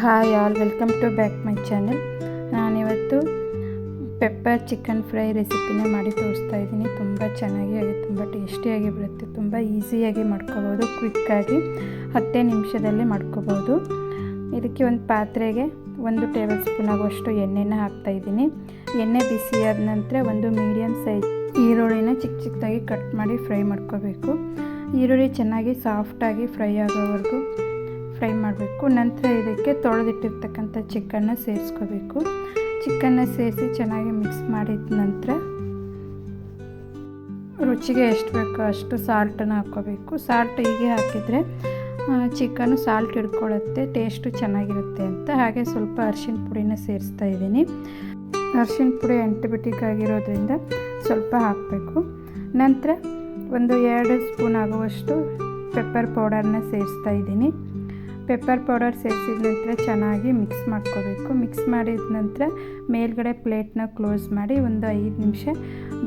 Hi all, welcome to back my channel. ನಾನಿವತ್ತು pepper chicken fry ರೆಸಿಪಿನ ಮಾಡಿ ತೋರಿಸ್ತಾ ಇದ್ದೀನಿ. ತುಂಬ ಚೆನ್ನಾಗಿ ಹಾಗೆ ತುಂಬ ಟೇಸ್ಟಿಯಾಗಿ ಬರುತ್ತೆ. ತುಂಬ ಈಸಿಯಾಗಿ ಮಾಡ್ಕೋಬೋದು, ಕ್ವಿಕ್ಕಾಗಿ 10 ನಿಮಿಷದಲ್ಲಿ ಮಾಡ್ಕೋಬೋದು. ಇದಕ್ಕೆ ಒಂದು ಪಾತ್ರೆಗೆ 1 ಟೇಬಲ್ ಸ್ಪೂನ್ ಆಗುವಷ್ಟು ಎಣ್ಣೆನ ಹಾಕ್ತಾಯಿದ್ದೀನಿ. ಎಣ್ಣೆ ಬಿಸಿಯಾದ ನಂತರ ಒಂದು ಮೀಡಿಯಮ್ ಸೈಜ್ ಈರುಳ್ಳಿನ ಚಿಕ್ಕ ಚಿಕ್ಕದಾಗಿ ಕಟ್ ಮಾಡಿ ಫ್ರೈ ಮಾಡ್ಕೋಬೇಕು. ಈರುಳ್ಳಿ ಚೆನ್ನಾಗಿ ಸಾಫ್ಟಾಗಿ ಫ್ರೈ ಆಗೋವರೆಗೂ ಫ್ರೈ ಮಾಡಬೇಕು. ನಂತರ ಇದಕ್ಕೆ ತೊಳೆದಿಟ್ಟಿರ್ತಕ್ಕಂಥ ಚಿಕನ್ನ ಸೇರಿಸ್ಕೋಬೇಕು. ಚಿಕನ್ನ ಸೇರಿಸಿ ಚೆನ್ನಾಗಿ ಮಿಕ್ಸ್ ಮಾಡಿದ ನಂತರ ರುಚಿಗೆ ಎಷ್ಟು ಬೇಕೋ ಅಷ್ಟು ಸಾಲ್ಟನ್ನು ಹಾಕ್ಕೋಬೇಕು. ಸಾಲ್ಟ್ ಹೀಗೆ ಹಾಕಿದರೆ ಚಿಕನ್ನು ಸಾಲ್ಟ್ ಹಿಡ್ಕೊಳ್ಳುತ್ತೆ, ಟೇಸ್ಟು ಚೆನ್ನಾಗಿರುತ್ತೆ ಅಂತ. ಹಾಗೆ ಸ್ವಲ್ಪ ಅರಿಶಿನ ಪುಡಿನ ಸೇರಿಸ್ತಾ ಇದ್ದೀನಿ. ಅರಿಶಿನ ಪುಡಿ ಆ್ಯಂಟಿಬಯೋಟಿಕ್ ಆಗಿರೋದ್ರಿಂದ ಸ್ವಲ್ಪ ಹಾಕಬೇಕು. ನಂತರ ಒಂದು 2 ಸ್ಪೂನ್ ಆಗುವಷ್ಟು ಪೆಪ್ಪರ್ ಪೌಡರ್ನ ಸೇರಿಸ್ತಾ ಇದ್ದೀನಿ. ಪೆಪ್ಪರ್ ಪೌಡರ್ ಸೇರಿಸಿದ ನಂತರ ಚೆನ್ನಾಗಿ ಮಿಕ್ಸ್ ಮಾಡ್ಕೋಬೇಕು. ಮಿಕ್ಸ್ ಮಾಡಿದ ನಂತರ ಮೇಲ್ಗಡೆ ಪ್ಲೇಟ್ನ ಕ್ಲೋಸ್ ಮಾಡಿ ಒಂದು 5 ನಿಮಿಷ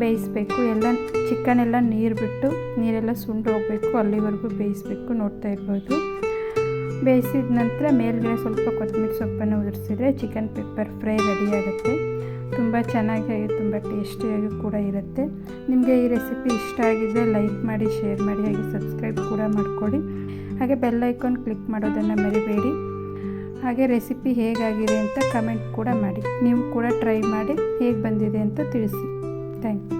ಬೇಯಿಸಬೇಕು. ಚಿಕನೆಲ್ಲ ನೀರು ಬಿಟ್ಟು ನೀರೆಲ್ಲ ಸುಂಡು ಹೋಗಬೇಕು, ಅಲ್ಲಿವರೆಗೂ ಬೇಯಿಸಬೇಕು. ನೋಡ್ತಾ ಇರ್ಬೋದು. ಬೇಯಿಸಿದ ನಂತರ ಮೇಲ್ಗಡೆ ಸ್ವಲ್ಪ ಕೊತ್ತಂಬರಿ ಸೊಪ್ಪನ್ನು ಉದುರಿಸಿದ್ರೆ ಚಿಕನ್ ಪೆಪ್ಪರ್ ಫ್ರೈ ರೆಡಿಯಾಗುತ್ತೆ. ತುಂಬ ಚೆನ್ನಾಗಿ ತುಂಬ ಟೇಸ್ಟಿಯಾಗಿ ಕೂಡ ಇರುತ್ತೆ. ನಿಮಗೆ ಈ ರೆಸಿಪಿ ಇಷ್ಟ ಆಗಿದ್ದರೆ ಲೈಕ್ ಮಾಡಿ, ಶೇರ್ ಮಾಡಿ, ಹಾಗೆ ಸಬ್ಸ್ಕ್ರೈಬ್ ಕೂಡ ಮಾಡಿಕೊಡಿ. ಹಾಗೆ ಬೆಲ್ ಐಕಾನ್ ಕ್ಲಿಕ್ ಮಾಡೋದನ್ನು ಮರಿಬೇಡಿ. ಹಾಗೆ ರೆಸಿಪಿ ಹೇಗಾಗಿದೆ ಅಂತ ಕಮೆಂಟ್ ಕೂಡ ಮಾಡಿ. ನೀವು ಕೂಡ ಟ್ರೈ ಮಾಡಿ ಹೇಗೆ ಬಂದಿದೆ ಅಂತ ತಿಳಿಸಿ. Thank you.